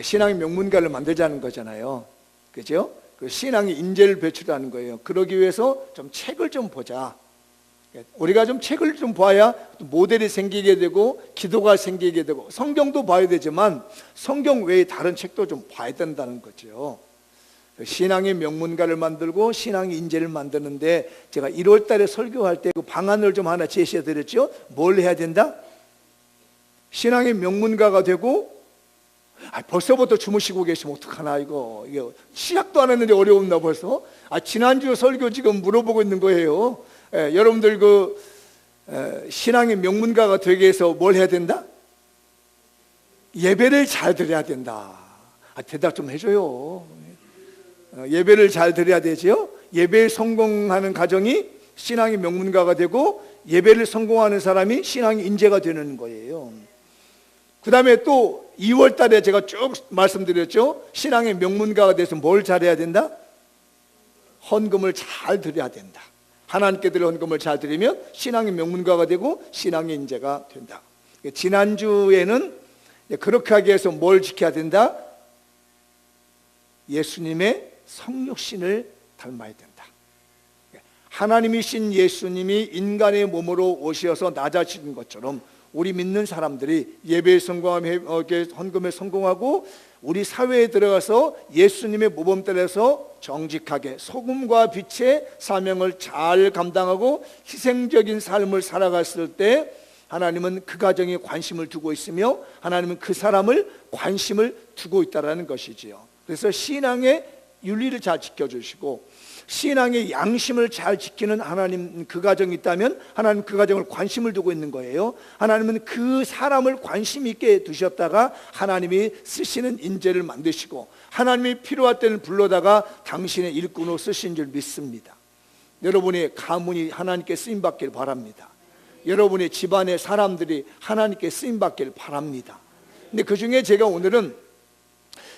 신앙의 명문가를 만들자는 거잖아요. 그죠? 그 신앙의 인재를 배출하는 거예요. 그러기 위해서 좀 책을 좀 보자. 우리가 좀 책을 좀 봐야 모델이 생기게 되고 기도가 생기게 되고 성경도 봐야 되지만 성경 외에 다른 책도 좀 봐야 된다는 거죠. 신앙의 명문가를 만들고 신앙의 인재를 만드는데 제가 1월 달에 설교할 때 그 방안을 좀 하나 제시해 드렸죠. 뭘 해야 된다? 신앙의 명문가가 되고 벌써부터 주무시고 계시면 어떡하나 이거 시작도 안 했는데 어려웠나 벌써? 지난주 설교 지금 물어보고 있는 거예요. 여러분들 신앙의 명문가가 되기 위해서 뭘 해야 된다? 예배를 잘 드려야 된다. 대답 좀 해줘요. 예배를 잘 드려야 되죠. 예배에 성공하는 가정이 신앙의 명문가가 되고 예배를 성공하는 사람이 신앙의 인재가 되는 거예요. 그 다음에 또 2월 달에 제가 쭉 말씀드렸죠. 신앙의 명문가가 돼서 뭘 잘해야 된다? 헌금을 잘 드려야 된다. 하나님께 드릴 헌금을 잘 드리면 신앙의 명문가가 되고 신앙의 인재가 된다. 지난주에는 그렇게 하기 위해서 뭘 지켜야 된다? 예수님의 성육신을 닮아야 된다. 하나님이신 예수님이 인간의 몸으로 오셔서 낮아지는 것처럼 우리 믿는 사람들이 예배에 성공하며 헌금에 성공하고 우리 사회에 들어가서 예수님의 모범 따라서 정직하게 소금과 빛의 사명을 잘 감당하고 희생적인 삶을 살아갔을 때 하나님은 그 가정에 관심을 두고 있으며 하나님은 그 사람을 관심을 두고 있다는 것이지요. 그래서 신앙의 윤리를 잘 지켜주시고 신앙의 양심을 잘 지키는 하나님 그 가정이 있다면 하나님 그 가정을 관심을 두고 있는 거예요. 하나님은 그 사람을 관심 있게 두셨다가 하나님이 쓰시는 인재를 만드시고 하나님이 필요할 때는 불러다가 당신의 일꾼으로 쓰신 줄 믿습니다. 여러분의 가문이 하나님께 쓰임받길 바랍니다. 여러분의 집안의 사람들이 하나님께 쓰임받길 바랍니다. 근데 그 중에 제가 오늘은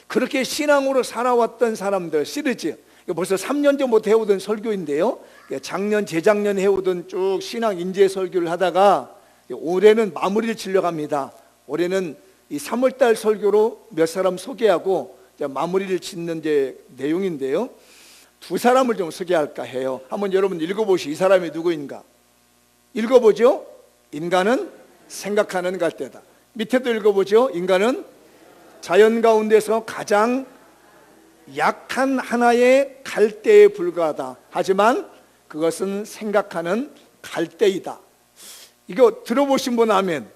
그렇게 신앙으로 살아왔던 사람들 시리즈, 벌써 3년 전부터 해오던 설교인데요, 작년 재작년 해오던 쭉 신앙 인재 설교를 하다가 올해는 마무리를 치려고 합니다. 올해는 이 3월달 설교로 몇 사람 소개하고 마무리를 짓는 내용인데요, 두 사람을 좀 소개할까 해요. 한번 여러분 읽어보시오. 이 사람이 누구인가? 읽어보죠. 인간은 생각하는 갈대다. 밑에도 읽어보죠. 인간은 자연 가운데서 가장 약한 하나의 갈대에 불과하다. 하지만 그것은 생각하는 갈대이다. 이거 들어보신 분 아멘.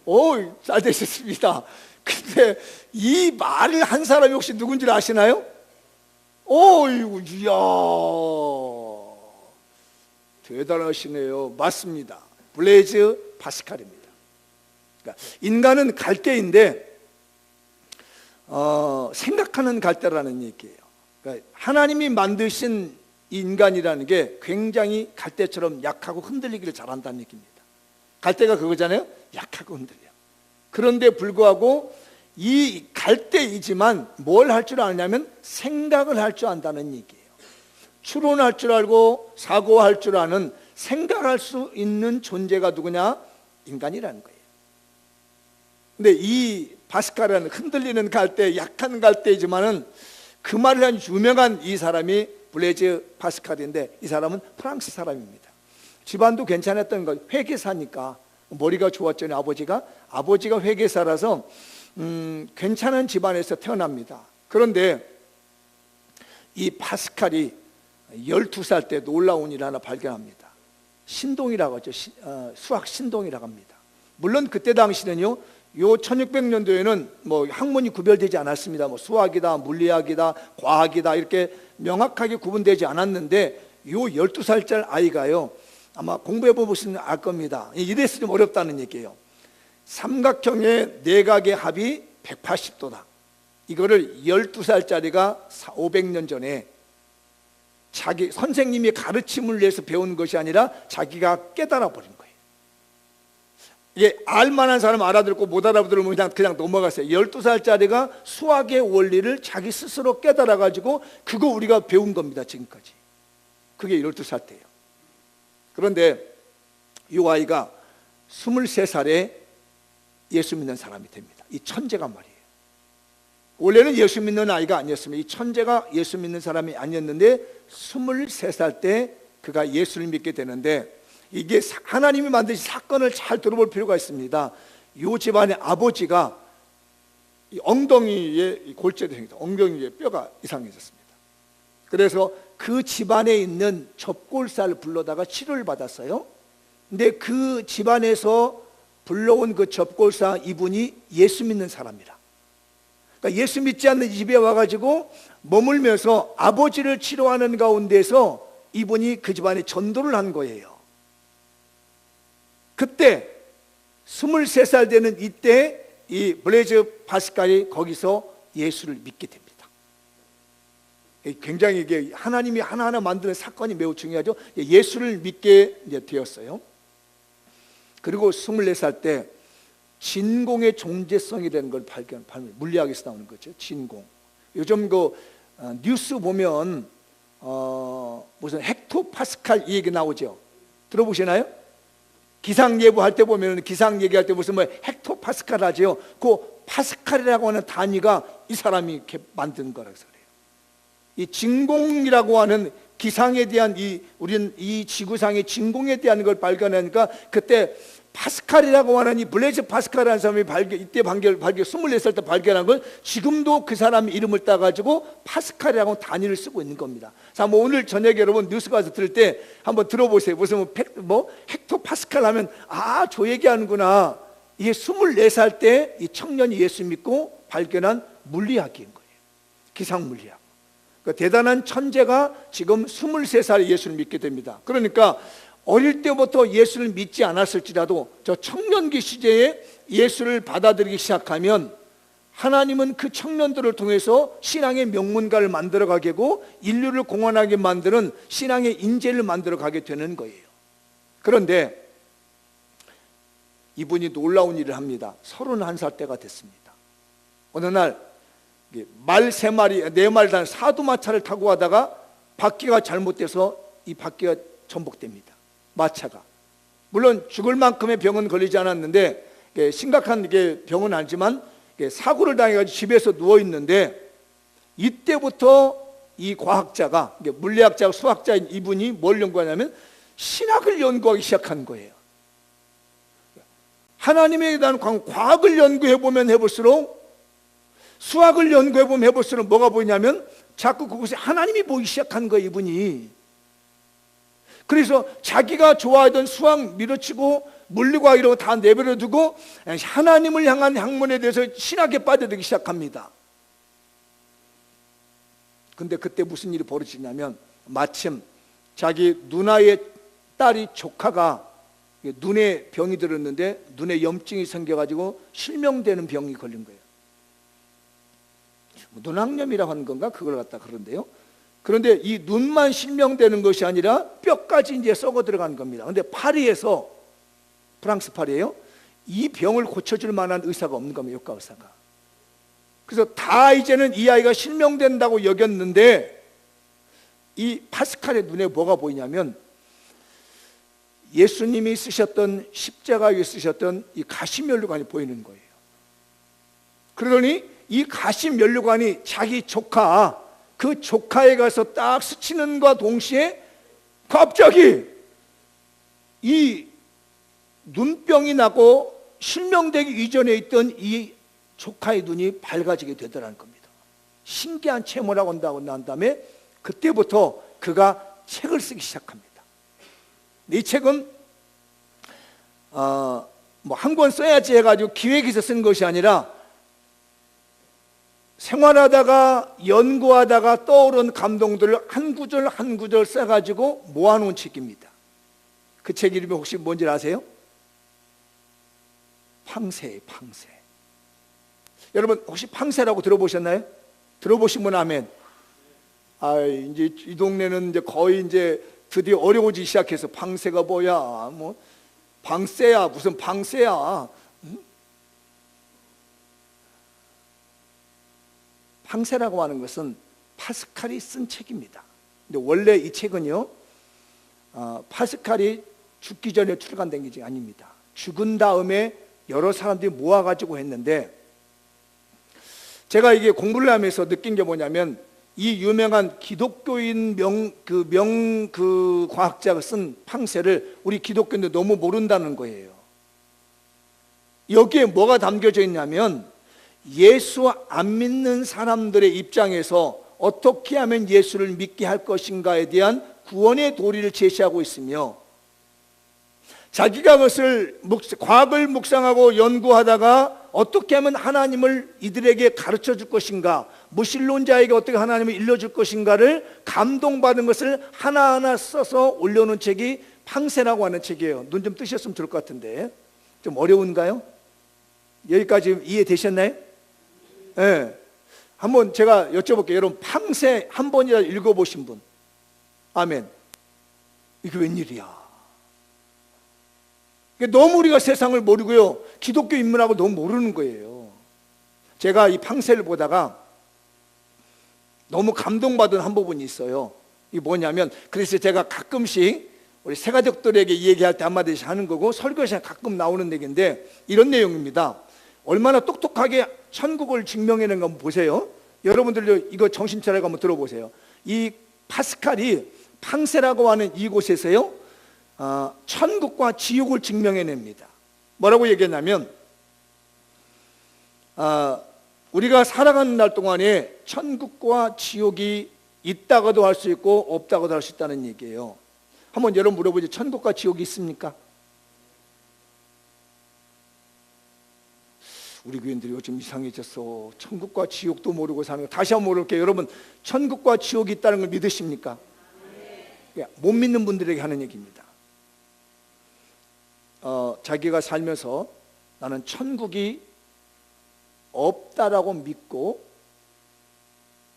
오, 잘 되셨습니다. 근데 이 말을 한 사람이 혹시 누군지 아시나요? 오이구, 이야, 대단하시네요. 맞습니다. 블레이즈 파스칼입니다. 그러니까 인간은 갈대인데 생각하는 갈대라는 얘기예요. 그러니까 하나님이 만드신 인간이라는 게 굉장히 갈대처럼 약하고 흔들리기를 잘한다는 얘기입니다. 갈대가 그거잖아요. 약하고 흔들려. 그런데 불구하고 이 갈대이지만 뭘 할 줄 아느냐면 생각을 할 줄 안다는 얘기예요. 추론할 줄 알고 사고할 줄 아는 생각할 수 있는 존재가 누구냐? 인간이라는 거예요. 근데 이 파스칼은 흔들리는 갈대, 약한 갈대이지만은 그 말을 한 유명한 이 사람이 블레이즈 파스칼인데 이 사람은 프랑스 사람입니다. 집안도 괜찮았던 거, 회계사니까 머리가 좋았잖아요. 아버지가 회계사라서 괜찮은 집안에서 태어납니다. 그런데 이 파스칼이 12살 때 놀라운 일 하나 발견합니다. 신동이라고 하죠. 수학 신동이라고 합니다. 물론 그때 당시는요, 요 1600년도에는 뭐 학문이 구별되지 않았습니다. 뭐 수학이다, 물리학이다, 과학이다 이렇게 명확하게 구분되지 않았는데 요 12살짜리 아이가요, 아마 공부해 보시면 알 겁니다. 이래서 좀 어렵다는 얘기예요. 삼각형의 내각의 합이 180도다. 이거를 12살짜리가 500년 전에 자기 선생님이 가르침을 위해서 배운 것이 아니라 자기가 깨달아 버린 거예요. 이게 알만한 사람 알아듣고 못 알아들으면 그냥 넘어갔어요. 12살짜리가 수학의 원리를 자기 스스로 깨달아 가지고 그거 우리가 배운 겁니다. 지금까지. 그게 12살 때예요. 그런데 이 아이가 23살에 예수 믿는 사람이 됩니다. 이 천재가 말이에요. 원래는 예수 믿는 아이가 아니었습니다. 이 천재가 예수 믿는 사람이 아니었는데 23살 때 그가 예수를 믿게 되는데, 이게 하나님이 만드신 사건을 잘 들어볼 필요가 있습니다. 이 집안의 아버지가 이 엉덩이에 골절이 생겼다. 엉덩이에 뼈가 이상해졌습니다. 그래서 그 집안에 있는 접골사를 불러다가 치료를 받았어요. 근데 그 집안에서 불러온 그 접골사 이분이 예수 믿는 사람이라. 그러니까 예수 믿지 않는 집에 와가지고 머물면서 아버지를 치료하는 가운데서 이분이 그 집안에 전도를 한 거예요. 그때 23살 되는 이때 이 블레이즈 파스칼이 거기서 예수를 믿게 됩니다. 굉장히 이게 하나님이 하나하나 만드는 사건이 매우 중요하죠. 예수를 믿게 되었어요. 그리고 24살 때 진공의 존재성이라는 걸 물리학에서 나오는 거죠. 진공. 요즘 그 뉴스 보면 무슨 헥토파스칼 이 얘기 나오죠. 들어보시나요? 기상 예보할 때 보면 기상 얘기할 때 무슨 뭐 헥토파스칼 하죠. 그 파스칼이라고 하는 단위가 이 사람이 이렇게 만든 거라서 그래요. 이 진공이라고 하는 기상에 대한 우리는 이 지구상의 진공에 대한 걸 발견하니까 그때 파스칼이라고 하는 이 블레이즈 파스칼이라는 사람이 이때 24살 때 발견한 걸 지금도 그 사람 이름을 따가지고 파스칼이라고 단위를 쓰고 있는 겁니다. 자, 뭐 오늘 저녁에 여러분 뉴스 가서 들을 때 한번 들어보세요. 무슨 헥토 파스칼 하면 저 얘기하는구나. 이게 24살 때 이 청년이 예수 믿고 발견한 물리학인 거예요. 기상 물리학. 그러니까 대단한 천재가 지금 23살에 예수를 믿게 됩니다. 그러니까 어릴 때부터 예수를 믿지 않았을지라도 저 청년기 시제에 예수를 받아들이기 시작하면 하나님은 그 청년들을 통해서 신앙의 명문가를 만들어가게 하고 인류를 공헌하게 만드는 신앙의 인재를 만들어가게 되는 거예요. 그런데 이분이 놀라운 일을 합니다. 31살 때가 됐습니다. 어느 날 말 3마리, 4마리 단 사두마차를 타고 가다가 바퀴가 잘못돼서 이 바퀴가 전복됩니다. 마차가. 물론 죽을 만큼의 병은 걸리지 않았는데 심각한 병은 아니지만 사고를 당해가지고 집에서 누워있는데 이때부터 이 과학자가 물리학자, 수학자인 이분이 뭘 연구하냐면 신학을 연구하기 시작한 거예요. 하나님에 대한 과학을 연구해보면 해볼수록 수학을 연구해보면 해볼수록 뭐가 보이냐면 자꾸 그곳에 하나님이 보이기 시작한 거예요, 이분이. 그래서 자기가 좋아하던 수학 밀어치고 물리과학 이런 거 다 내버려 두고 하나님을 향한 학문에 대해서 신학에 빠져들기 시작합니다. 근데 그때 무슨 일이 벌어지냐면 마침 자기 누나의 딸이 조카가 눈에 병이 들었는데 눈에 염증이 생겨가지고 실명되는 병이 걸린 거예요. 눈학염이라고 하는 건가? 그걸 갖다 그런데요. 그런데 이 눈만 실명되는 것이 아니라 뼈까지 이제 썩어 들어간 겁니다. 그런데 파리에서, 프랑스 파리예요, 이 병을 고쳐줄 만한 의사가 없는 겁니다. 요과 의사가. 그래서 다 이제는 이 아이가 실명된다고 여겼는데 이 파스칼의 눈에 뭐가 보이냐면 예수님이 쓰셨던 십자가 위에 쓰셨던 이 가시면류관이 보이는 거예요. 그러더니 이 가시면류관이 자기 조카, 그 조카에 가서 딱 스치는과 동시에 갑자기 이 눈병이 나고 실명되기 이전에 있던 이 조카의 눈이 밝아지게 되더라는 겁니다. 신기한 체험을 하고 난 다음에 그때부터 그가 책을 쓰기 시작합니다. 이 책은 한 권 써야지 해가지고 기획해서 쓴 것이 아니라 생활하다가 연구하다가 떠오른 감동들을 한 구절 한 구절 써가지고 모아놓은 책입니다. 그 책 이름이 혹시 뭔지 아세요? 팡세예요. 팡세. 여러분 혹시 팡세라고 들어보셨나요? 들어보신 분 아멘. 이제 이 동네는 이제 거의 이제 드디어 어려워지기 시작해서 팡세가 뭐야? 뭐 방세야 무슨 팡세야? 팡세라고 하는 것은 파스칼이 쓴 책입니다. 근데 원래 이 책은요, 파스칼이 죽기 전에 출간된 게 아닙니다. 죽은 다음에 여러 사람들이 모아가지고 했는데, 제가 이게 공부를 하면서 느낀 게 뭐냐면 이 유명한 기독교인 그 과학자가 쓴 팡세를 우리 기독교인들 너무 모른다는 거예요. 여기에 뭐가 담겨져 있냐면 예수 안 믿는 사람들의 입장에서 어떻게 하면 예수를 믿게 할 것인가에 대한 구원의 도리를 제시하고 있으며, 자기가 그것을 과학을 묵상하고 연구하다가 어떻게 하면 하나님을 이들에게 가르쳐 줄 것인가, 무신론자에게 어떻게 하나님을 일러줄 것인가를 감동받은 것을 하나하나 써서 올려놓은 책이 팡세라고 하는 책이에요. 눈 좀 뜨셨으면 좋을 것 같은데. 좀 어려운가요? 여기까지 이해되셨나요? 네. 한번 제가 여쭤볼게요. 여러분 팡세 한 번이라도 읽어보신 분? 아멘. 이게 웬일이야? 너무 우리가 세상을 모르고요, 기독교 인문학을 너무 모르는 거예요. 제가 이 팡세를 보다가 너무 감동받은 한 부분이 있어요. 이게 뭐냐면, 그래서 제가 가끔씩 우리 새가족들에게 얘기할 때 한마디씩 하는 거고, 설교시에 가끔 나오는 얘기인데 이런 내용입니다. 얼마나 똑똑하게 천국을 증명해낸 거 한번 보세요. 여러분들도 이거 정신 차리고 한번 들어보세요. 이 파스칼이 팡세라고 하는 이곳에서요, 천국과 지옥을 증명해냅니다. 뭐라고 얘기했냐면, 우리가 살아가는 날 동안에 천국과 지옥이 있다고도 할 수 있고 없다고도 할 수 있다는 얘기예요. 한번 여러분 물어보죠. 천국과 지옥이 있습니까? 우리 교인들이 요즘 이상해졌어. 천국과 지옥도 모르고 사는 거. 다시 한번 물어볼게요. 여러분, 천국과 지옥이 있다는 걸 믿으십니까? 못 믿는 분들에게 하는 얘기입니다. 자기가 살면서 나는 천국이 없다라고 믿고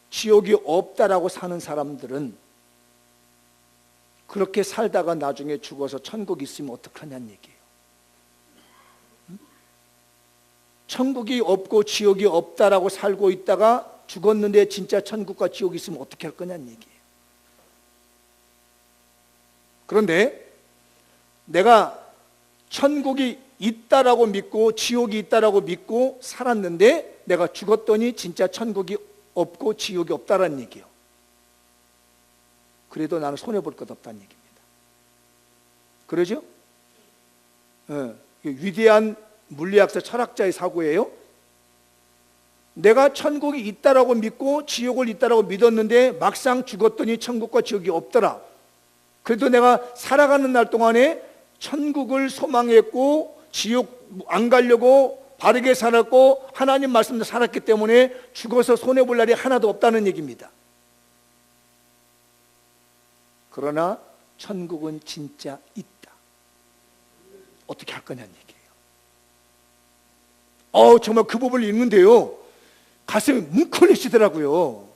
지옥이 없다라고 사는 사람들은 그렇게 살다가 나중에 죽어서 천국이 있으면 어떡하냐는 얘기예요. 천국이 없고 지옥이 없다라고 살고 있다가 죽었는데 진짜 천국과 지옥이 있으면 어떻게 할 거냐는 얘기예요. 그런데 내가 천국이 있다라고 믿고 지옥이 있다라고 믿고 살았는데 내가 죽었더니 진짜 천국이 없고 지옥이 없다라는 얘기예요. 그래도 나는 손해볼 것 없다는 얘기입니다. 그러죠? 위대한 물리학자 철학자의 사고예요. 내가 천국이 있다라고 믿고 지옥을 있다라고 믿었는데 막상 죽었더니 천국과 지옥이 없더라. 그래도 내가 살아가는 날 동안에 천국을 소망했고 지옥 안 가려고 바르게 살았고 하나님 말씀대로 살았기 때문에 죽어서 손해볼 날이 하나도 없다는 얘기입니다. 그러나 천국은 진짜 있다. 어떻게 할 거냐는 얘기예요. 정말 그 부분을 읽는데요, 가슴이 뭉클해지더라고요.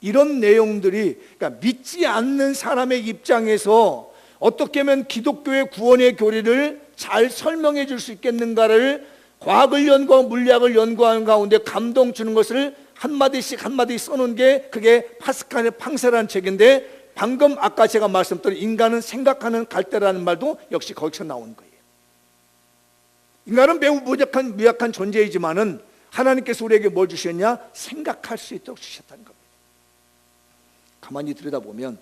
이런 내용들이, 그러니까 믿지 않는 사람의 입장에서 어떻게 하면 기독교의 구원의 교리를 잘 설명해 줄 수 있겠는가를 과학을 연구하고 물리학을 연구하는 가운데 감동 주는 것을 한마디씩 한마디씩 써놓은 게 그게 파스칼의 팡세라는 책인데, 방금 아까 제가 말씀드린 인간은 생각하는 갈대라는 말도 역시 거기서 나온 거예요. 인간은 매우 미약한 존재이지만은 하나님께서 우리에게 뭘 주셨냐? 생각할 수 있도록 주셨다는 겁니다. 가만히 들여다보면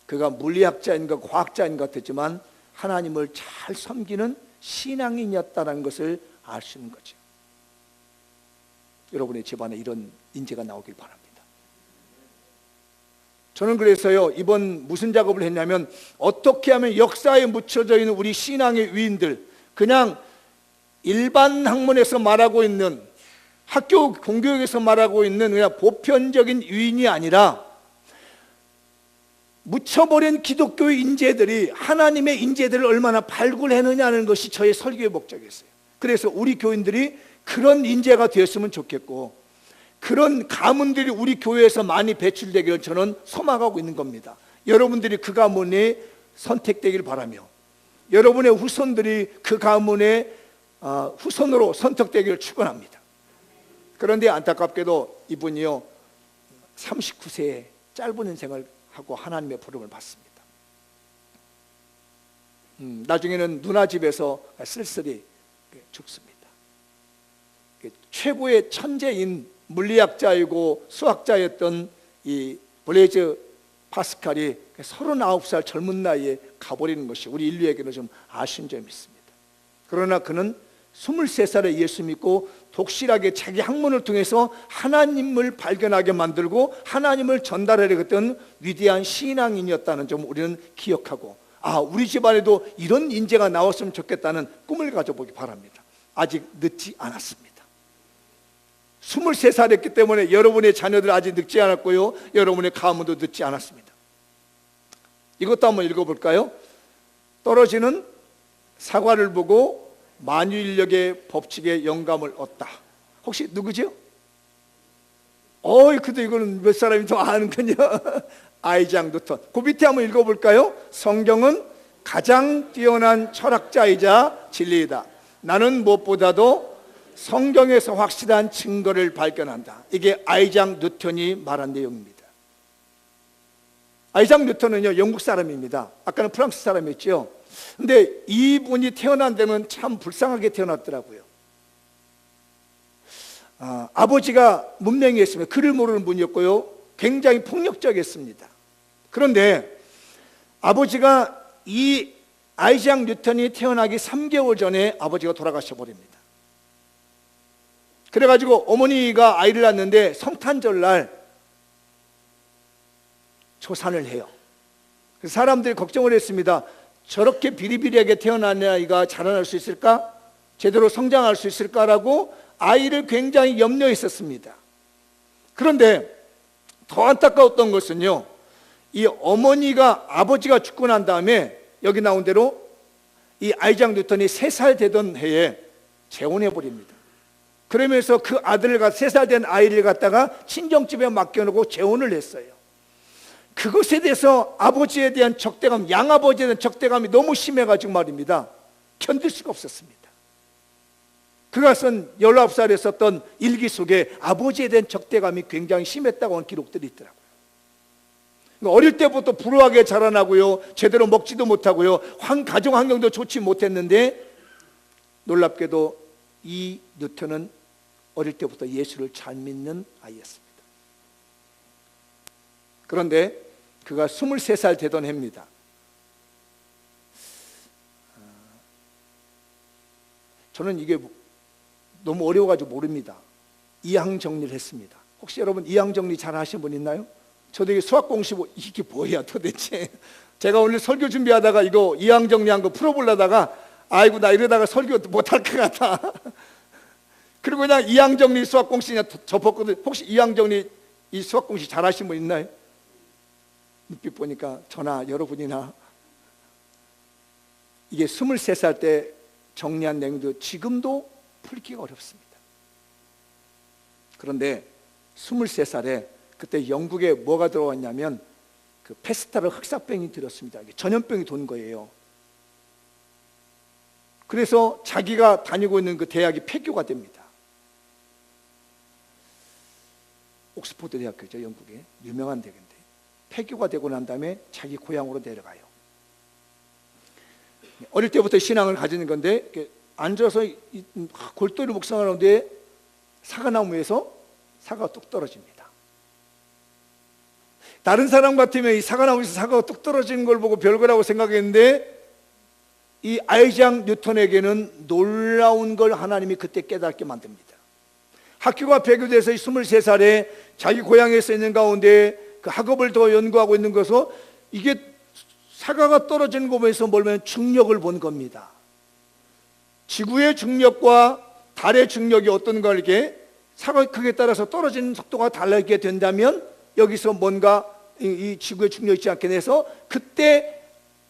그가 물리학자인가 과학자인가 같았지만 하나님을 잘 섬기는 신앙인이었다는 것을 알 수 있는 거죠. 여러분의 집안에 이런 인재가 나오길 바랍니다. 저는 그래서요, 이번 무슨 작업을 했냐면, 어떻게 하면 역사에 묻혀져 있는 우리 신앙의 위인들, 그냥 일반 학문에서 말하고 있는, 학교 공교육에서 말하고 있는 그냥 보편적인 위인이 아니라 묻혀버린 기독교의 인재들이 하나님의 인재들을 얼마나 발굴해내느냐는 것이 저의 설교의 목적이었어요. 그래서 우리 교인들이 그런 인재가 되었으면 좋겠고, 그런 가문들이 우리 교회에서 많이 배출되기를 저는 소망하고 있는 겁니다. 여러분들이 그 가문에 선택되길 바라며 여러분의 후손들이 그 가문의 후손으로 선택되기를 축원합니다. 그런데 안타깝게도 이분이요, 39세에 짧은 인생을 하고 하나님의 부름을 받습니다. 나중에는 누나 집에서 쓸쓸히 죽습니다. 최고의 천재인 물리학자이고 수학자였던 이 블레이즈 파스칼이 39살 젊은 나이에 가버리는 것이 우리 인류에게는 좀 아쉬운 점이 있습니다. 그러나 그는 23살에 예수 믿고 독실하게 자기 학문을 통해서 하나님을 발견하게 만들고 하나님을 전달하려고 했던 위대한 신앙인이었다는 점 우리는 기억하고, 우리 집안에도 이런 인재가 나왔으면 좋겠다는 꿈을 가져보기 바랍니다. 아직 늦지 않았습니다. 23살 했기 때문에 여러분의 자녀들 아직 늦지 않았고요, 여러분의 가문도 늦지 않았습니다. 이것도 한번 읽어볼까요? 떨어지는 사과를 보고 만유인력의 법칙에 영감을 얻다. 혹시 누구죠? 그래도 이거는 몇 사람이 더 아는군요. 아이작 뉴턴. 그 밑에 한번 읽어볼까요? 성경은 가장 뛰어난 철학자이자 진리이다. 나는 무엇보다도 성경에서 확실한 증거를 발견한다. 이게 아이작 뉴턴이 말한 내용입니다. 아이작 뉴턴은요, 영국 사람입니다. 아까는 프랑스 사람이었죠. 근데 이분이 태어난 데는 참 불쌍하게 태어났더라고요. 아버지가 문맹이었습니다. 글을 모르는 분이었고요, 굉장히 폭력적이었습니다. 그런데 아버지가 이 아이작 뉴턴이 태어나기 3개월 전에 아버지가 돌아가셔 버립니다. 그래가지고 어머니가 아이를 낳는데 성탄절날 조산을 해요. 그래서 사람들이 걱정을 했습니다. 저렇게 비리비리하게 태어난 아이가 자라날 수 있을까? 제대로 성장할 수 있을까라고 아이를 굉장히 염려했었습니다. 그런데 더 안타까웠던 것은요, 이 어머니가, 아버지가 죽고 난 다음에 여기 나온 대로 이 아이작 뉴턴이 3살 되던 해에 재혼해버립니다. 그러면서 그 아들을 3살 된 아이를 갖다가 친정집에 맡겨놓고 재혼을 했어요. 그것에 대해서 아버지에 대한 적대감, 양아버지에 대한 적대감이 너무 심해가지고 말입니다, 견딜 수가 없었습니다. 그가 쓴 19살에 썼던 일기 속에 아버지에 대한 적대감이 굉장히 심했다고 하는 기록들이 있더라고요. 어릴 때부터 불우하게 자라나고요, 제대로 먹지도 못하고요, 가정 환경도 좋지 못했는데 놀랍게도 이 뉴턴은 어릴 때부터 예수를 잘 믿는 아이였습니다. 그런데 그가 23살 되던 해입니다. 저는 이게 너무 어려워가지고 모릅니다. 이항 정리를 했습니다. 혹시 여러분 이항 정리 잘 하신 분 있나요? 저도 이게 수학 공식, 이게 뭐야 도대체. 제가 오늘 설교 준비하다가 이거 이항 정리한 거 풀어보려다가 아이고 나 이러다가 설교 못할 것 같아. 그리고 그냥 이항 정리 수학 공식 그냥 접었거든요. 혹시 이항 정리 이 수학 공식 잘 하신 분 있나요? 눈빛 보니까 저나 여러분이나. 이게 23살 때 정리한 내용도 지금도 풀기가 어렵습니다. 그런데 23살에 그때 영국에 뭐가 들어왔냐면 그 페스타르 흑사병이 들었습니다. 전염병이 돈 거예요. 그래서 자기가 다니고 있는 그 대학이 폐교가 됩니다. 옥스포드 대학교죠, 영국의 유명한 대학인데 폐교가 되고 난 다음에 자기 고향으로 내려가요. 어릴 때부터 신앙을 가지는 건데 앉아서 골똘히 묵상하는데 사과나무에서 사과가 뚝 떨어집니다. 다른 사람 같으면 이 사과나무에서 사과가 뚝 떨어지는 걸 보고 별거라고 생각했는데 이 아이작 뉴턴에게는 놀라운 걸 하나님이 그때 깨닫게 만듭니다. 학교가 폐교돼서 23살에 자기 고향에서 있는 가운데 그 학업을 더 연구하고 있는 것은 이게 사과가 떨어지는 거 보면서 뭐냐면 중력을 본 겁니다. 지구의 중력과 달의 중력이 어떤 걸 이렇게 사과 크기에 따라서 떨어지는 속도가 달라지게 된다면 여기서 뭔가 이 지구의 중력이 있지 않게 돼서 그때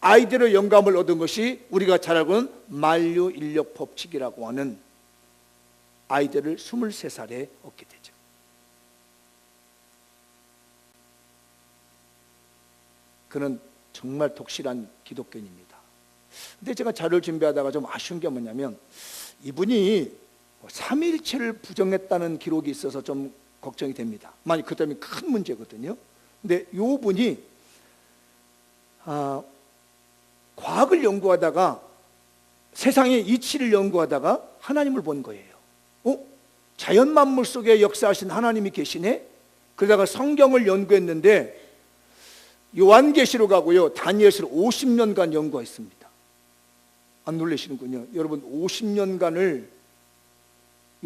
아이들의 영감을 얻은 것이 우리가 잘 알고 있는 만유인력 법칙이라고 하는 아이들을 23살에 얻게 되죠. 그는 정말 독실한 기독교인입니다. 근데 제가 자료를 준비하다가 좀 아쉬운 게 뭐냐면 이분이 삼위일체를 부정했다는 기록이 있어서 좀 걱정이 됩니다. 만약 그다음에 큰 문제거든요. 근데 이 분이 과학을 연구하다가 세상의 이치를 연구하다가 하나님을 본 거예요. 자연 만물 속에 역사하신 하나님이 계시네? 그러다가 성경을 연구했는데 요한계시록하고요 다니엘서를 50년간 연구했습니다. 안 놀라시는군요. 여러분 50년간을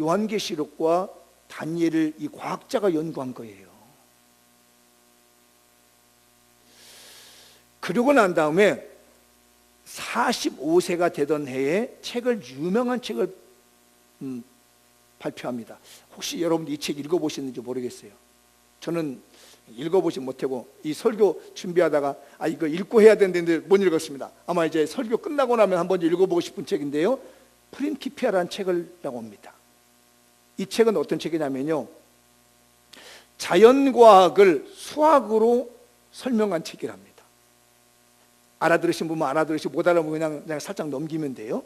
요한계시록과 다니엘을 이 과학자가 연구한 거예요. 그러고 난 다음에 45세가 되던 해에 유명한 책을 발표합니다. 혹시 여러분들 이 책 읽어보셨는지 모르겠어요. 저는 읽어보지 못하고 이 설교 준비하다가 이거 읽고 해야 되는데 못 읽었습니다. 아마 이제 설교 끝나고 나면 한번 읽어보고 싶은 책인데요, 프린키피아라는 책을 나옵니다. 이 책은 어떤 책이냐면요, 자연과학을 수학으로 설명한 책이랍니다. 알아들으신 분은 알아들으시고 못 알아보면 그냥 살짝 넘기면 돼요.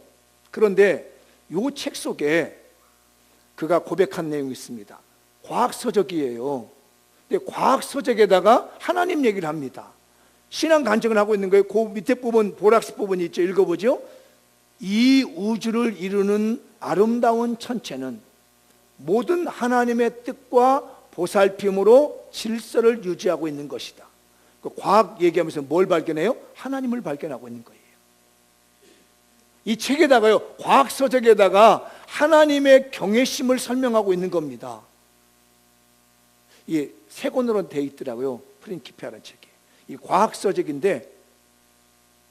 그런데 이 책 속에 그가 고백한 내용이 있습니다. 과학서적이에요. 근데 과학서적에다가 하나님 얘기를 합니다. 신앙 간증을 하고 있는 거예요. 그 밑에 부분, 보락색 부분이 있죠. 읽어보죠. 이 우주를 이루는 아름다운 천체는 모든 하나님의 뜻과 보살핌으로 질서를 유지하고 있는 것이다. 그 과학 얘기하면서 뭘 발견해요? 하나님을 발견하고 있는 거예요. 이 책에다가요, 과학서적에다가 하나님의 경외심을 설명하고 있는 겁니다. 이게 세 권으로 되어 있더라고요. 프린키피아라는 책이. 이 과학서적인데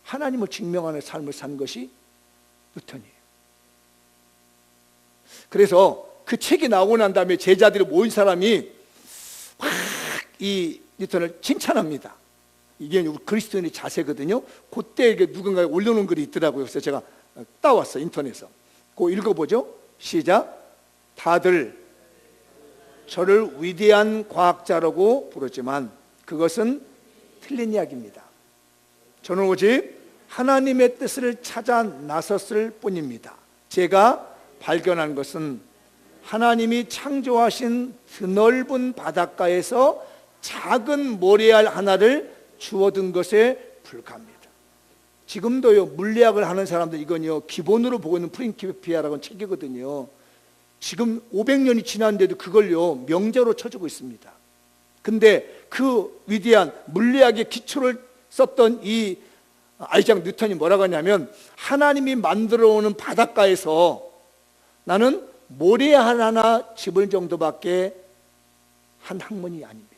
하나님을 증명하는 삶을 산 것이 뉴턴이에요. 그래서 그 책이 나오고 난 다음에 제자들이 모인 사람이 막 이 뉴턴을 칭찬합니다. 이게 그리스도인의 자세거든요. 그때 누군가 올려놓은 글이 있더라고요. 그래서 제가 따왔어요, 인터넷에서. 그거 읽어보죠. 시작. 다들 저를 위대한 과학자라고 부르지만 그것은 틀린 이야기입니다. 저는 오직 하나님의 뜻을 찾아 나섰을 뿐입니다. 제가 발견한 것은 하나님이 창조하신 드넓은 바닷가에서 작은 모래알 하나를 주워든 것에 불과합니다. 지금도요, 물리학을 하는 사람들 이건요, 기본으로 보고 있는 프린키피아라는 책이거든요. 지금 500년이 지났는데도 그걸요, 명제로 쳐주고 있습니다. 근데 그 위대한 물리학의 기초를 썼던 이 아이작 뉴턴이 뭐라고 하냐면, 하나님이 만들어 오는 바닷가에서 나는 모래 하나 집을 정도밖에 한 학문이 아닙니다.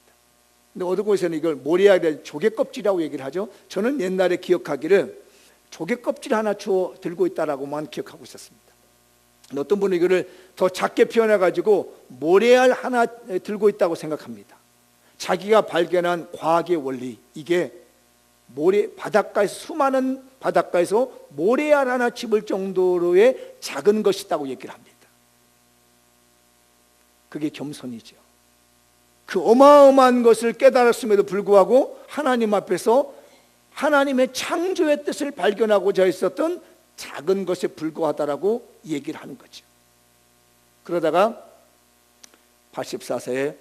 근데 어느 곳에서는 이걸 모래에 대한 조개껍질이라고 얘기를 하죠. 저는 옛날에 기억하기를 조개껍질 하나 주워 들고 있다라고만 기억하고 있었습니다. 근데 어떤 분은 이거를 더 작게 표현해가지고 모래알 하나 들고 있다고 생각합니다. 자기가 발견한 과학의 원리, 이게 바닷가에서, 수많은 바닷가에서 모래알 하나 집을 정도로의 작은 것이라고 얘기를 합니다. 그게 겸손이죠. 그 어마어마한 것을 깨달았음에도 불구하고 하나님 앞에서 하나님의 창조의 뜻을 발견하고자 했었던 작은 것에 불과하다라고 얘기를 하는 거죠. 그러다가 84세에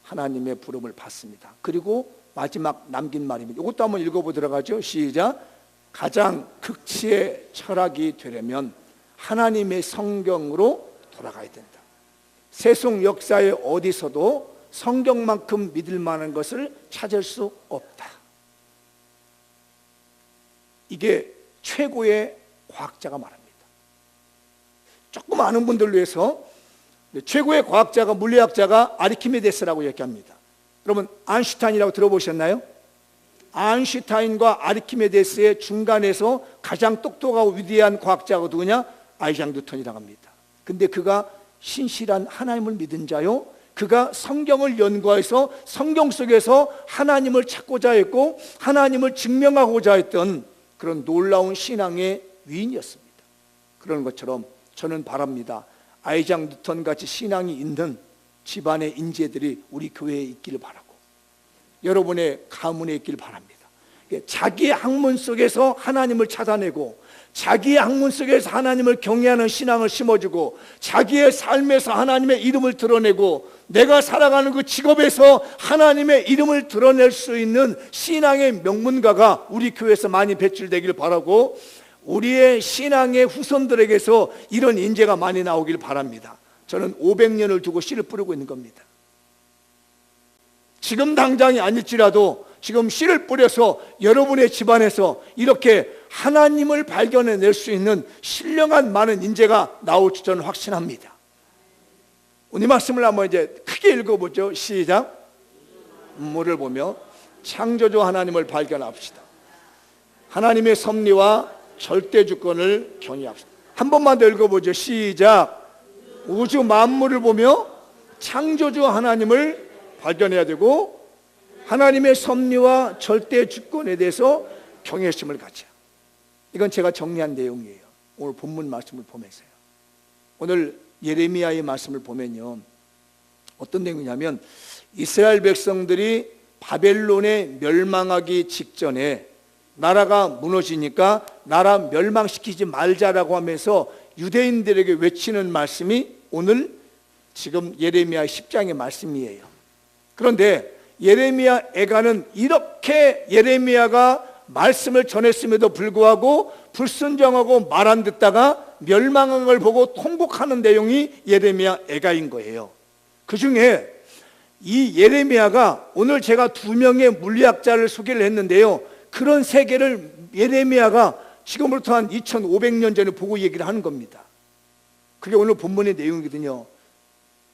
하나님의 부름을 받습니다. 그리고 마지막 남긴 말입니다. 이것도 한번 읽어보도록 하죠. 시작. 가장 극치의 철학이 되려면 하나님의 성경으로 돌아가야 된다. 세속 역사의 어디서도 성경만큼 믿을 만한 것을 찾을 수 없다. 이게 최고의 과학자가 말합니다. 조금 아는 분들을 위해서 최고의 과학자가, 물리학자가 아르키메데스라고 얘기합니다. 여러분 아인슈타인이라고 들어보셨나요? 아인슈타인과 아르키메데스의 중간에서 가장 똑똑하고 위대한 과학자가 누구냐? 아이작 뉴턴이라고 합니다. 근데 그가 신실한 하나님을 믿은 자요, 그가 성경을 연구해서 성경 속에서 하나님을 찾고자 했고 하나님을 증명하고자 했던 그런 놀라운 신앙의 위인이었습니다. 그런 것처럼 저는 바랍니다. 아이작 뉴턴 같이 신앙이 있는 집안의 인재들이 우리 교회에 있기를 바라고 여러분의 가문에 있기를 바랍니다. 자기의 학문 속에서 하나님을 찾아내고 자기의 학문 속에서 하나님을 경외하는 신앙을 심어주고 자기의 삶에서 하나님의 이름을 드러내고 내가 살아가는 그 직업에서 하나님의 이름을 드러낼 수 있는 신앙의 명문가가 우리 교회에서 많이 배출되길 바라고 우리의 신앙의 후손들에게서 이런 인재가 많이 나오길 바랍니다. 저는 500년을 두고 씨를 뿌리고 있는 겁니다. 지금 당장이 아닐지라도 지금 씨를 뿌려서 여러분의 집안에서 이렇게 하나님을 발견해낼 수 있는 신령한 많은 인재가 나올 줄 저는 확신합니다. 오늘 말씀을 한번 이제 크게 읽어보죠. 시작. 물을 보며 창조주 하나님을 발견합시다. 하나님의 섭리와 절대 주권을 경외합시다. 한 번만 더 읽어보죠. 시작. 우주 만물을 보며 창조주 하나님을 발견해야 되고 하나님의 섭리와 절대 주권에 대해서 경외심을 갖자. 이건 제가 정리한 내용이에요. 오늘 본문 말씀을 보면서요. 오늘 예레미야의 말씀을 보면요, 어떤 내용이냐면 이스라엘 백성들이 바벨론에 멸망하기 직전에 나라가 무너지니까 나라 멸망시키지 말자라고 하면서 유대인들에게 외치는 말씀이 오늘 지금 예레미야 10장의 말씀이에요. 그런데 예레미야 애가는 이렇게 예레미야가 말씀을 전했음에도 불구하고 불순종하고 말 안 듣다가 멸망한 걸 보고 통곡하는 내용이 예레미야 애가인 거예요. 그 중에 이 예레미야가 오늘 제가 2명의 물리학자를 소개를 했는데요, 그런 세계를 예레미야가 지금부터 한 2500년 전에 보고 얘기를 하는 겁니다. 그게 오늘 본문의 내용이거든요.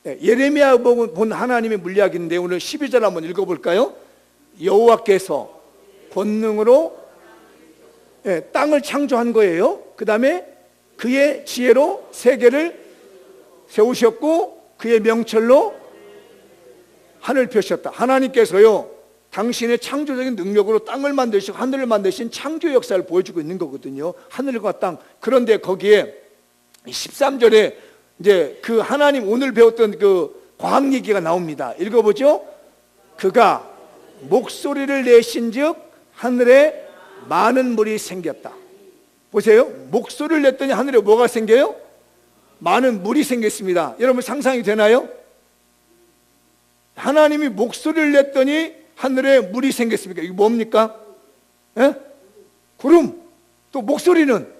예레미야 본 하나님의 물리학인데 오늘 12절 한번 읽어볼까요? 여호와께서 권능으로 땅을 창조한 거예요. 그 다음에 그의 지혜로 세계를 세우셨고 그의 명철로 하늘을 펴셨다. 하나님께서요, 당신의 창조적인 능력으로 땅을 만드시고 하늘을 만드신 창조 역사를 보여주고 있는 거거든요. 하늘과 땅. 그런데 거기에 13절에 이제 그 하나님 오늘 배웠던 그 과학 얘기가 나옵니다. 읽어보죠. 그가 목소리를 내신즉 하늘에 많은 물이 생겼다. 보세요. 목소리를 냈더니 하늘에 뭐가 생겨요? 많은 물이 생겼습니다. 여러분 상상이 되나요? 하나님이 목소리를 냈더니 하늘에 물이 생겼습니까? 이게 뭡니까? 에? 구름. 또 목소리는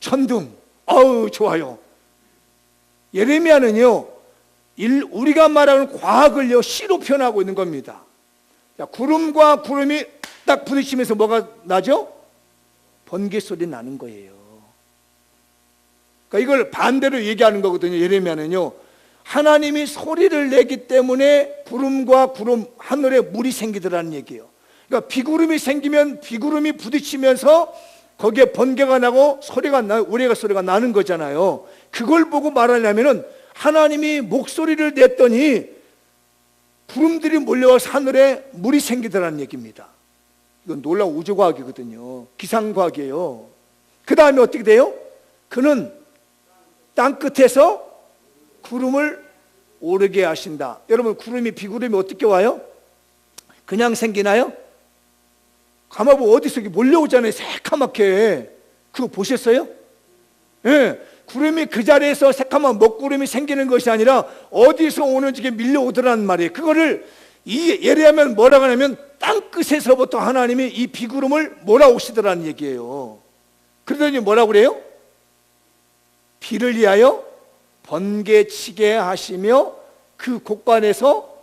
천둥. 아우 좋아요. 예레미야는요, 우리가 말하는 과학을요 시로 표현하고 있는 겁니다. 자, 구름과 구름이 딱 부딪히면서 뭐가 나죠? 번개 소리 나는 거예요. 그러니까 이걸 반대로 얘기하는 거거든요. 예레미야는요, 하나님이 소리를 내기 때문에 구름과 구름 하늘에 물이 생기더라는 얘기예요. 그러니까 비구름이 생기면 비구름이 부딪히면서 거기에 번개가 나고 소리가 우레가 소리가 나는 거잖아요. 그걸 보고 말하려면은 하나님이 목소리를 냈더니 구름들이 몰려와서 하늘에 물이 생기더라는 얘기입니다. 이건 놀라운 우주과학이거든요. 기상과학이에요. 그 다음에 어떻게 돼요? 그는 땅끝에서 구름을 오르게 하신다. 여러분, 구름이 비구름이 어떻게 와요? 그냥 생기나요? 가마보 어디서 몰려오잖아요. 새카맣게. 그거 보셨어요? 예. 구름이 그 자리에서 새카만 먹구름이 생기는 것이 아니라 어디서 오는지 밀려오더란 말이에요. 그거를 예레미야는 뭐라고 하냐면 땅끝에서부터 하나님이 이 비구름을 몰아오시더라는 얘기예요. 그러더니 뭐라고 그래요? 비를 위하여 번개치게 하시며 그 곳간에서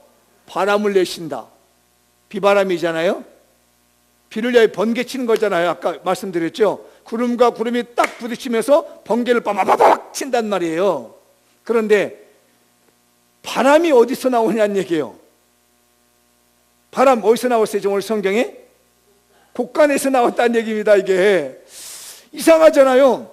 바람을 내신다. 비바람이잖아요. 비를 위하여 번개치는 거잖아요. 아까 말씀드렸죠. 구름과 구름이 딱 부딪히면서 번개를 빠바바박 친단 말이에요. 그런데 바람이 어디서 나오냐는 얘기예요. 바람 어디서 나왔어요? 오늘 성경에? 곳간에서 나왔다는 얘기입니다. 이게 이상하잖아요.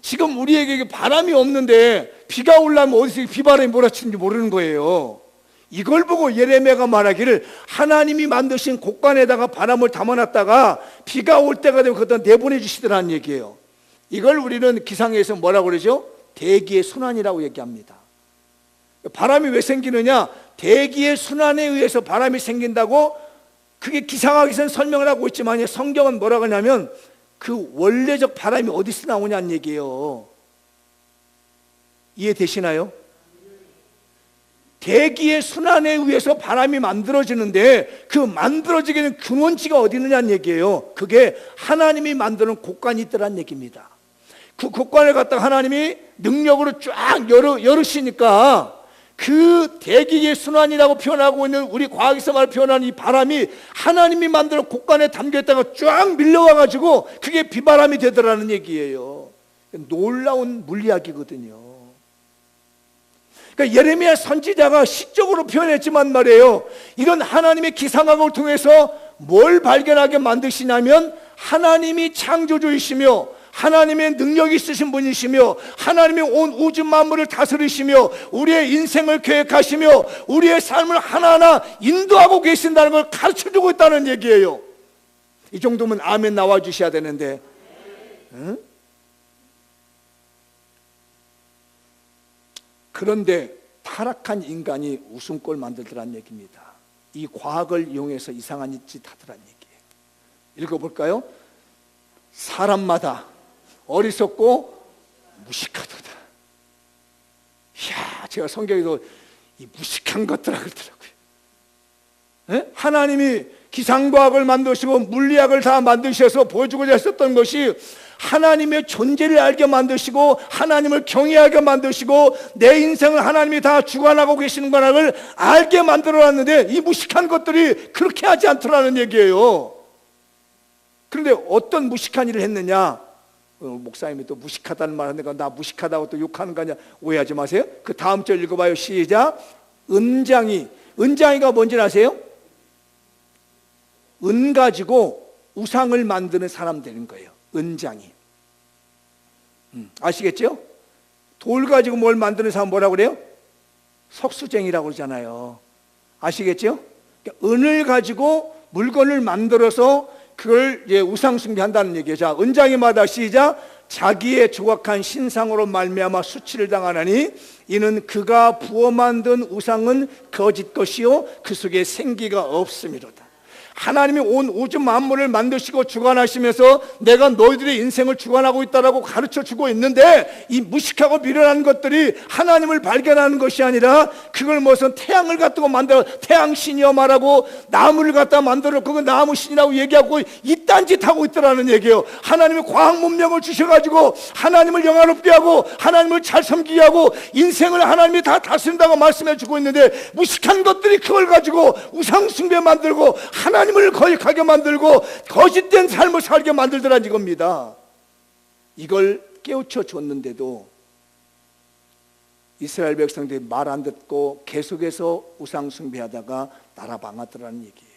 지금 우리에게 바람이 없는데 비가 올라면 어디서 비바람이 몰아치는지 모르는 거예요. 이걸 보고 예레미야가 말하기를 하나님이 만드신 곳간에다가 바람을 담아놨다가 비가 올 때가 되면 그것도 내보내 주시더라는 얘기예요. 이걸 우리는 기상에서 뭐라고 그러죠? 대기의 순환이라고 얘기합니다. 바람이 왜 생기느냐? 대기의 순환에 의해서 바람이 생긴다고 그게 기상학에서는 설명을 하고 있지만 성경은 뭐라고 하냐면 그 원래적 바람이 어디서 나오냐는 얘기예요. 이해되시나요? 대기의 순환에 의해서 바람이 만들어지는데 그 만들어지게 된 근원지가 어디 있느냐는 얘기예요. 그게 하나님이 만드는 곳간이 있더란 얘기입니다. 그 곳간을 갖다가 하나님이 능력으로 쫙 열으시니까 그 대기의 순환이라고 표현하고 있는 우리 과학에서 말 표현하는 이 바람이 하나님이 만들어 곳간에 담겨있다가 쫙 밀려와가지고 그게 비바람이 되더라는 얘기예요. 놀라운 물리학이거든요. 그러니까 예레미야 선지자가 시적으로 표현했지만 말이에요, 이런 하나님의 기상학을 통해서 뭘 발견하게 만드시냐면 하나님이 창조주이시며 하나님의 능력이 있으신 분이시며 하나님이 온 우주 만물을 다스리시며 우리의 인생을 계획하시며 우리의 삶을 하나하나 인도하고 계신다는 걸 가르쳐주고 있다는 얘기예요. 이 정도면 아멘 나와 주셔야 되는데, 응? 그런데 타락한 인간이 웃음꼴 만들더란 얘기입니다. 이 과학을 이용해서 이상한 짓 하더란 얘기예요. 읽어볼까요? 사람마다 어리석고 무식하도다. 이야, 제가 성경에서 이 무식한 것들아 그러더라고요. 네? 하나님이 기상과학을 만드시고 물리학을 다 만드셔서 보여주고자 했었던 것이 하나님의 존재를 알게 만드시고 하나님을 경외하게 만드시고 내 인생을 하나님이 다 주관하고 계시는 거를 알게 만들어놨는데 이 무식한 것들이 그렇게 하지 않더라는 얘기예요. 그런데 어떤 무식한 일을 했느냐? 목사님이 또 무식하다는 말 하니까 나 무식하다고 또 욕하는 거 아니야? 오해하지 마세요. 그 다음 절 읽어봐요. 시작. 은장이가 뭔지 아세요? 은 가지고 우상을 만드는 사람들인 거예요. 은장이. 아시겠죠? 돌 가지고 뭘 만드는 사람 뭐라고 그래요? 석수쟁이라고 그러잖아요. 아시겠죠? 그러니까 은을 가지고 물건을 만들어서 그걸 이제 우상 숭배한다는 얘기예요. 자, 은장이마다 시작. 자기의 조각한 신상으로 말미암아 수치를 당하나니 이는 그가 부어 만든 우상은 거짓 것이요 그 속에 생기가 없음이로다. 하나님이 온 우주 만물을 만드시고 주관하시면서 내가 너희들의 인생을 주관하고 있다라고 가르쳐주고 있는데 이 무식하고 미련한 것들이 하나님을 발견하는 것이 아니라 그걸 무슨 태양을 갖다가 만들어 태양신이여 말하고 나무를 갖다 만들어 그거 나무신이라고 얘기하고 이딴 짓 하고 있더라는 얘기예요. 하나님이 과학 문명을 주셔가지고 하나님을 영화롭게 하고 하나님을 잘 섬기게 하고 인생을 하나님이 다 다스린다고 말씀해 주고 있는데 무식한 것들이 그걸 가지고 우상 숭배 만들고 하나님을 거역하게 만들고 거짓된 삶을 살게 만들더란 이겁니다. 이걸 깨우쳐 줬는데도 이스라엘 백성들이 말 안 듣고 계속해서 우상 숭배하다가 나라 망하더라는 얘기예요.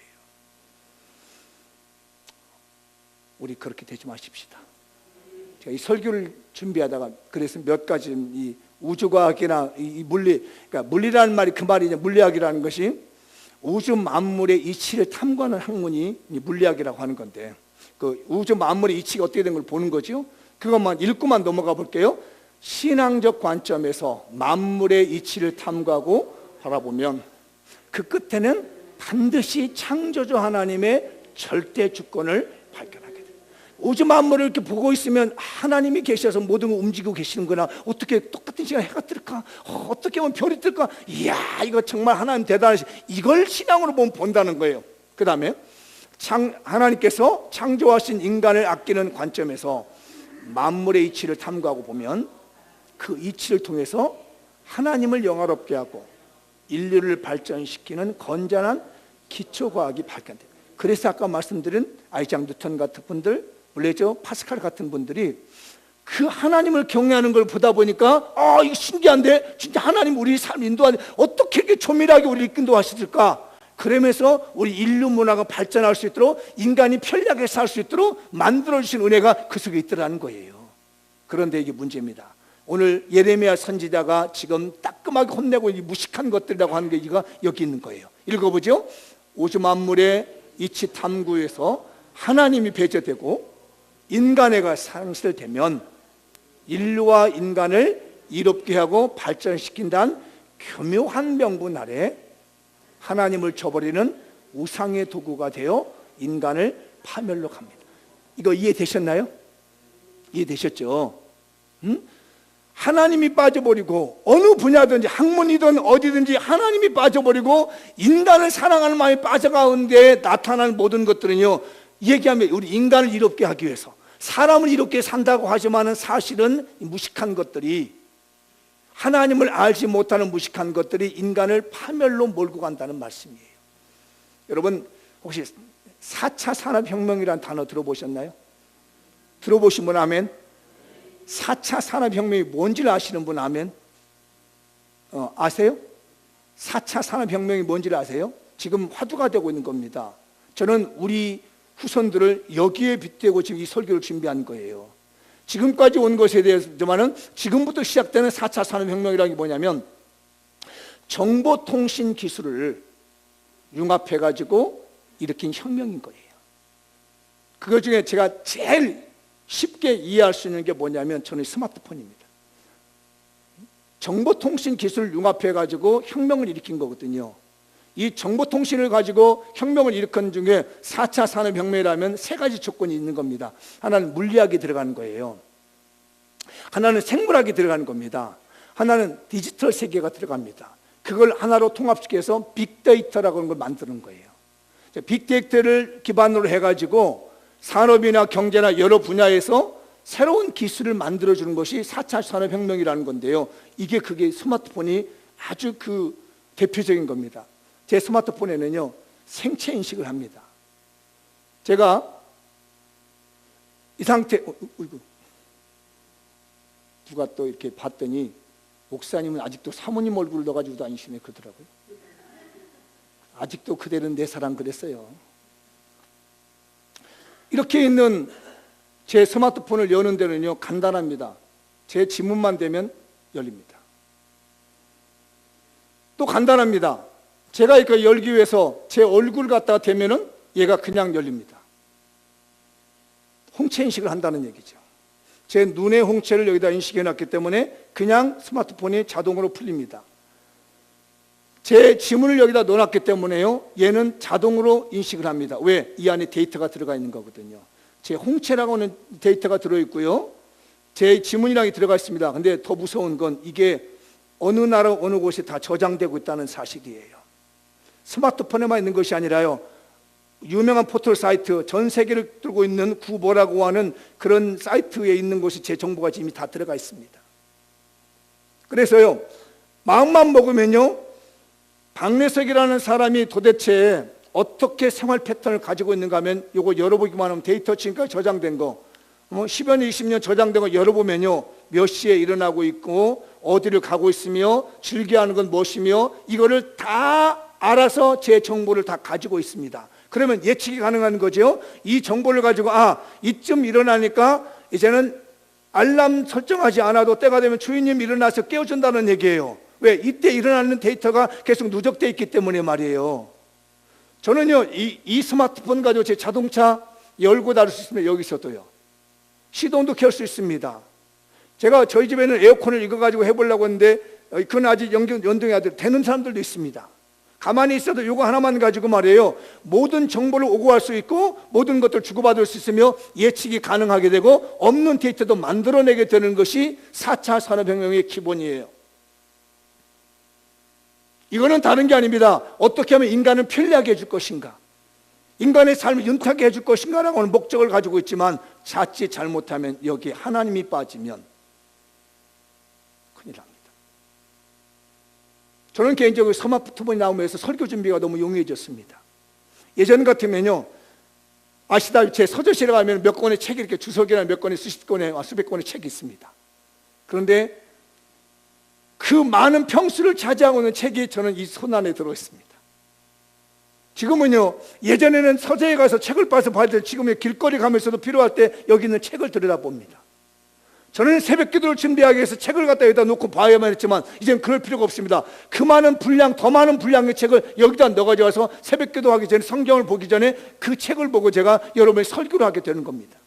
우리 그렇게 되지 마십시다. 제가 이 설교를 준비하다가 그래서 몇 가지 이 우주과학이나 이 물리, 그러니까 물리라는 말이 그 말이냐, 물리학이라는 것이 우주 만물의 이치를 탐구하는 학문이 물리학이라고 하는 건데 그 우주 만물의 이치가 어떻게 된 걸 보는 거죠. 그것만 읽고만 넘어가 볼게요. 신앙적 관점에서 만물의 이치를 탐구하고 바라보면 그 끝에는 반드시 창조주 하나님의 절대 주권을 발견하게 돼요. 우주 만물을 이렇게 보고 있으면 하나님이 계셔서 모든 걸 움직이고 계시는구나. 어떻게 똑같은 시간에 해가 뜰까? 어떻게 하면 별이 뜰까? 이야, 이거 정말 하나님 대단하시. 이걸 신앙으로 보면 본다는 거예요. 그 다음에 하나님께서 창조하신 인간을 아끼는 관점에서 만물의 이치를 탐구하고 보면 그 이치를 통해서 하나님을 영화롭게 하고 인류를 발전시키는 건전한 기초과학이 발견돼요. 그래서 아까 말씀드린 아이작 뉴턴 같은 분들, 블레저 파스칼 같은 분들이 그 하나님을 경외하는 걸 보다 보니까 이거 신기한데 진짜 하나님 우리 삶 인도하는 어떻게 이렇게 조밀하게 우리를 인도하실까? 그러면서 우리 인류 문화가 발전할 수 있도록 인간이 편리하게 살 수 있도록 만들어주신 은혜가 그 속에 있더라는 거예요. 그런데 이게 문제입니다. 오늘 예레미야 선지자가 지금 따끔하게 혼내고 이 무식한 것들이라고 하는 게 이거 여기 있는 거예요. 읽어보죠. 우주 만물의 이치 탐구에서 하나님이 배제되고 인간애가 상실되면 인류와 인간을 이롭게 하고 발전시킨다는 교묘한 명분 아래 하나님을 저버리는 우상의 도구가 되어 인간을 파멸로 갑니다. 이거 이해되셨나요? 이해되셨죠? 하나님이 빠져버리고 어느 분야든지 학문이든 어디든지 하나님이 빠져버리고 인간을 사랑하는 마음이 빠져가는데 나타나는 모든 것들은요, 얘기하면 우리 인간을 이롭게 하기 위해서 사람은 이렇게 산다고 하지만 사실은 무식한 것들이, 하나님을 알지 못하는 무식한 것들이 인간을 파멸로 몰고 간다는 말씀이에요. 여러분 혹시 4차 산업혁명이라는 단어 들어보셨나요? 들어보신 분 아멘? 4차 산업혁명이 뭔지를 아시는 분 아멘? 아세요? 4차 산업혁명이 뭔지를 아세요? 지금 화두가 되고 있는 겁니다. 저는 우리 후손들을 여기에 빗대고 지금 이 설교를 준비한 거예요. 지금까지 온 것에 대해서만은 지금부터 시작되는 4차 산업혁명이라는 게 뭐냐면 정보통신 기술을 융합해가지고 일으킨 혁명인 거예요. 그것 중에 제가 제일 쉽게 이해할 수 있는 게 뭐냐면 저는 스마트폰입니다. 정보통신 기술을 융합해가지고 혁명을 일으킨 거거든요. 이 정보통신을 가지고 혁명을 일으킨 중에 4차 산업혁명이라면 세 가지 조건이 있는 겁니다. 하나는 물리학이 들어가는 거예요. 하나는 생물학이 들어가는 겁니다. 하나는 디지털 세계가 들어갑니다. 그걸 하나로 통합시켜서 빅데이터라고 하는 걸 만드는 거예요. 빅데이터를 기반으로 해가지고 산업이나 경제나 여러 분야에서 새로운 기술을 만들어주는 것이 4차 산업혁명이라는 건데요. 그게 스마트폰이 아주 대표적인 겁니다. 제 스마트폰에는요 생체 인식을 합니다. 제가 이 상태, 누가 또 이렇게 봤더니 목사님은 아직도 사모님 얼굴을 넣어가지고 다니시네 그러더라고요. 아직도 그대는 내 사랑 그랬어요. 이렇게 있는 제 스마트폰을 여는 데는요 간단합니다. 제 지문만 대면 열립니다. 또 간단합니다. 제가 이거 열기 위해서 제 얼굴 갖다가 대면은 얘가 그냥 열립니다. 홍채 인식을 한다는 얘기죠. 제 눈의 홍채를 여기다 인식해 놨기 때문에 그냥 스마트폰이 자동으로 풀립니다. 제 지문을 여기다 넣어놨기 때문에요 얘는 자동으로 인식을 합니다. 왜? 이 안에 데이터가 들어가 있는 거거든요. 제 홍채라고 하는 데이터가 들어있고요 제 지문이랑이 들어가 있습니다. 근데 더 무서운 건 이게 어느 나라 어느 곳에 다 저장되고 있다는 사실이에요. 스마트폰에만 있는 것이 아니라요 유명한 포털 사이트, 전 세계를 뚫고 있는 구보라고 하는 그런 사이트에 있는 곳이 제 정보가 이미 다 들어가 있습니다. 그래서요 마음만 먹으면요 박래석이라는 사람이 도대체 어떻게 생활 패턴을 가지고 있는가 하면 요거 열어보기만 하면 데이터 지금까지 저장된 거 10여 년, 20년 저장된 거 열어보면요 몇 시에 일어나고 있고 어디를 가고 있으며 즐겨하는 건 무엇이며 이거를 다 알아서 제 정보를 다 가지고 있습니다. 그러면 예측이 가능한 거죠. 이 정보를 가지고 이쯤 일어나니까 이제는 알람 설정하지 않아도 때가 되면 주인님 일어나서 깨워준다는 얘기예요. 왜? 이때 일어나는 데이터가 계속 누적되어 있기 때문에 말이에요. 저는요 이 스마트폰 가지고 제 자동차 열고 닫을 수 있으면 여기서도요 시동도 켤 수 있습니다. 제가 저희 집에는 에어컨을 이거 가지고 해보려고 했는데 그건 아직 연동해야 되는 사람들도 있습니다. 가만히 있어도 이거 하나만 가지고 말이에요 모든 정보를 오고 갈 수 있고 모든 것들을 주고받을 수 있으며 예측이 가능하게 되고 없는 데이터도 만들어내게 되는 것이 4차 산업혁명의 기본이에요. 이거는 다른 게 아닙니다. 어떻게 하면 인간을 편리하게 해줄 것인가, 인간의 삶을 윤택하게 해줄 것인가 라고 하는 목적을 가지고 있지만 자칫 잘못하면 여기에 하나님이 빠지면 큰일 납니다. 저는 개인적으로 스마트폰이 나오면서 설교 준비가 너무 용이해졌습니다. 예전 같으면요 아시다시피 제 서재실에 가면 몇 권의 책이 이렇게 주석이나 몇 권의 수십 권의 수백 권의 책이 있습니다. 그런데 그 많은 평수를 차지하고 있는 책이 저는 이 손 안에 들어있습니다. 지금은요 예전에는 서재에 가서 책을 봐야 될 지금은 길거리 가면서도 필요할 때 여기 있는 책을 들여다봅니다. 저는 새벽 기도를 준비하기 위해서 책을 갖다 여기다 놓고 봐야만 했지만 이제는 그럴 필요가 없습니다. 그 많은 분량, 더 많은 분량의 책을 여기다 넣어가지고 새벽 기도하기 전에 성경을 보기 전에 그 책을 보고 제가 여러분의 설교를 하게 되는 겁니다.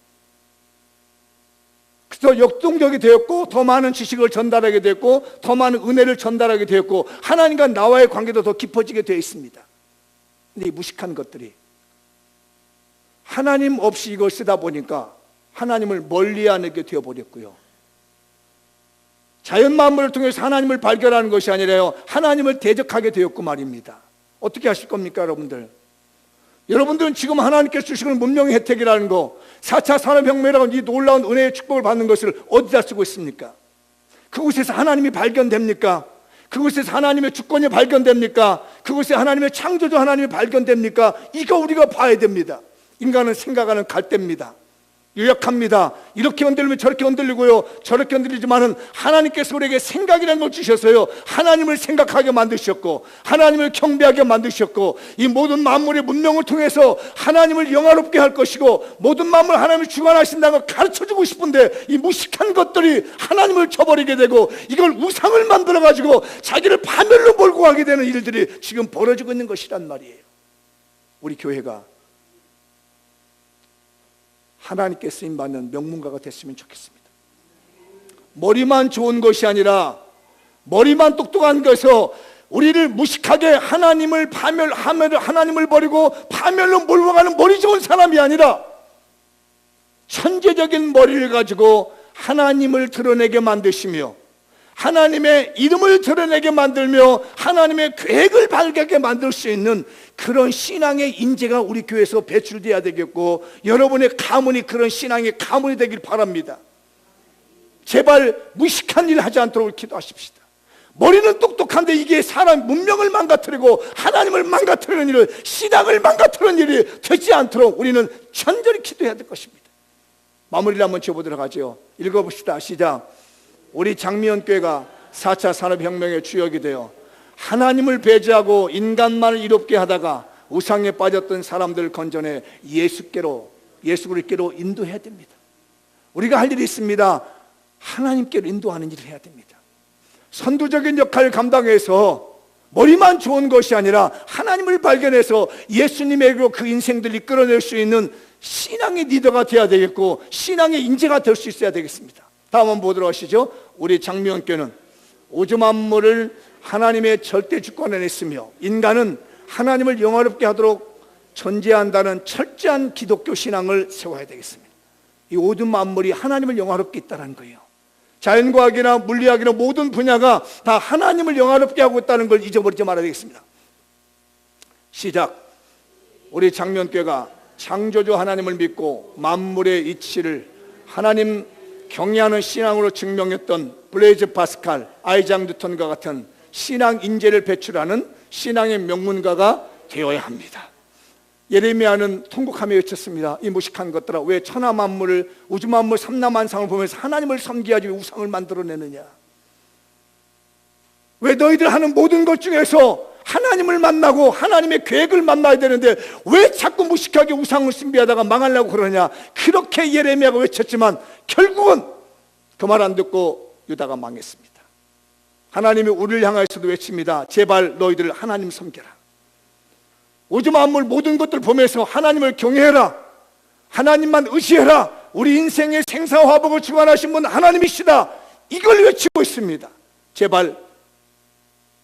그래서 역동적이 되었고 더 많은 지식을 전달하게 되었고 더 많은 은혜를 전달하게 되었고 하나님과 나와의 관계도 더 깊어지게 되어 있습니다. 근데 이 무식한 것들이 하나님 없이 이걸 쓰다 보니까 하나님을 멀리하게 되어버렸고요 자연 만물을 통해서 하나님을 발견하는 것이 아니라요 하나님을 대적하게 되었고 말입니다. 어떻게 하실 겁니까 여러분들? 여러분들은 지금 하나님께서 주시는 문명의 혜택이라는 거, 4차 산업혁명이라는 이 놀라운 은혜의 축복을 받는 것을 어디다 쓰고 있습니까? 그곳에서 하나님이 발견됩니까? 그곳에서 하나님의 주권이 발견됩니까? 그곳에 하나님의 창조주 하나님이 발견됩니까? 이거 우리가 봐야 됩니다. 인간은 생각하는 갈대입니다. 유약합니다. 이렇게 흔들리면 저렇게 흔들리고요, 저렇게 흔들리지만은 하나님께서 우리에게 생각이라는 걸 주셨어요. 하나님을 생각하게 만드셨고, 하나님을 경배하게 만드셨고, 이 모든 만물의 문명을 통해서 하나님을 영화롭게 할 것이고, 모든 만물 하나님을 주관하신다는 걸 가르쳐주고 싶은데, 이 무식한 것들이 하나님을 저버리게 되고, 이걸 우상을 만들어가지고 자기를 파멸로 몰고 가게 되는 일들이 지금 벌어지고 있는 것이란 말이에요. 우리 교회가 하나님께 쓰임받는 명문가가 됐으면 좋겠습니다. 머리만 좋은 것이 아니라, 머리만 똑똑한 것에서 우리를 무식하게 하나님을 하나님을 버리고 파멸로 몰고 가는 머리 좋은 사람이 아니라, 천재적인 머리를 가지고 하나님을 드러내게 만드시며, 하나님의 이름을 드러내게 만들며, 하나님의 계획을 발견하게 만들 수 있는 그런 신앙의 인재가 우리 교회에서 배출되어야 되겠고, 여러분의 가문이 그런 신앙의 가문이 되길 바랍니다. 제발 무식한 일 하지 않도록 기도하십시다. 머리는 똑똑한데 이게 사람 문명을 망가뜨리고 하나님을 망가뜨리는 일을, 신앙을 망가뜨리는 일이 되지 않도록 우리는 천절히 기도해야 될 것입니다. 마무리를 한번 지어보도록 하죠. 읽어봅시다. 시작. 우리 장미연교회가 4차 산업혁명의 주역이 되어 하나님을 배제하고 인간만을 이롭게 하다가 우상에 빠졌던 사람들을 건져내 예수 그리스도께로 인도해야 됩니다. 우리가 할 일이 있습니다. 하나님께로 인도하는 일을 해야 됩니다. 선두적인 역할을 감당해서 머리만 좋은 것이 아니라 하나님을 발견해서 예수님에게로 그 인생들을 이끌어낼 수 있는 신앙의 리더가 되어야 되겠고, 신앙의 인재가 될 수 있어야 되겠습니다. 다음 한번 보도록 하시죠. 우리 장미연교회는 우주 만물을 하나님의 절대 주권에 냈으며, 인간은 하나님을 영화롭게 하도록 존재한다는 철저한 기독교 신앙을 세워야 되겠습니다. 이 모든 만물이 하나님을 영화롭게 있다는 거예요. 자연과학이나 물리학이나 모든 분야가 다 하나님을 영화롭게 하고 있다는 걸 잊어버리지 말아야 되겠습니다. 시작. 우리 장미연교회가 창조주 하나님을 믿고 만물의 이치를 하나님 경외하는 신앙으로 증명했던 블레이즈 파스칼, 아이작 뉴턴과 같은 신앙 인재를 배출하는 신앙의 명문가가 되어야 합니다. 예레미야는 통곡하며 외쳤습니다. 이 무식한 것들아, 왜 천하 만물을, 우주 만물 삼라만상을 보면서 하나님을 섬기야지 왜 우상을 만들어내느냐? 왜 너희들 하는 모든 것 중에서 하나님을 만나고 하나님의 계획을 만나야 되는데 왜 자꾸 무식하게 우상을 숭배하다가 망하려고 그러냐? 그렇게 예레미야가 외쳤지만 결국은 그 말 안 듣고 유다가 망했습니다. 하나님이 우리를 향하여서도 외칩니다. 제발 너희들 하나님 섬겨라. 우주 만물 모든 것들 보면서 하나님을 경외해라. 하나님만 의지해라. 우리 인생의 생사화복을 주관하신 분 하나님이시다. 이걸 외치고 있습니다. 제발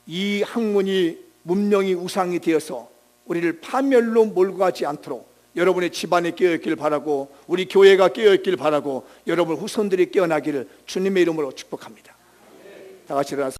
이 학문이 문명이 우상이 되어서 우리를 파멸로 몰고 가지 않도록 여러분의 집안에 깨어있길 바라고, 우리 교회가 깨어있길 바라고, 여러분 후손들이 깨어나기를 주님의 이름으로 축복합니다. 다 같이 일어나서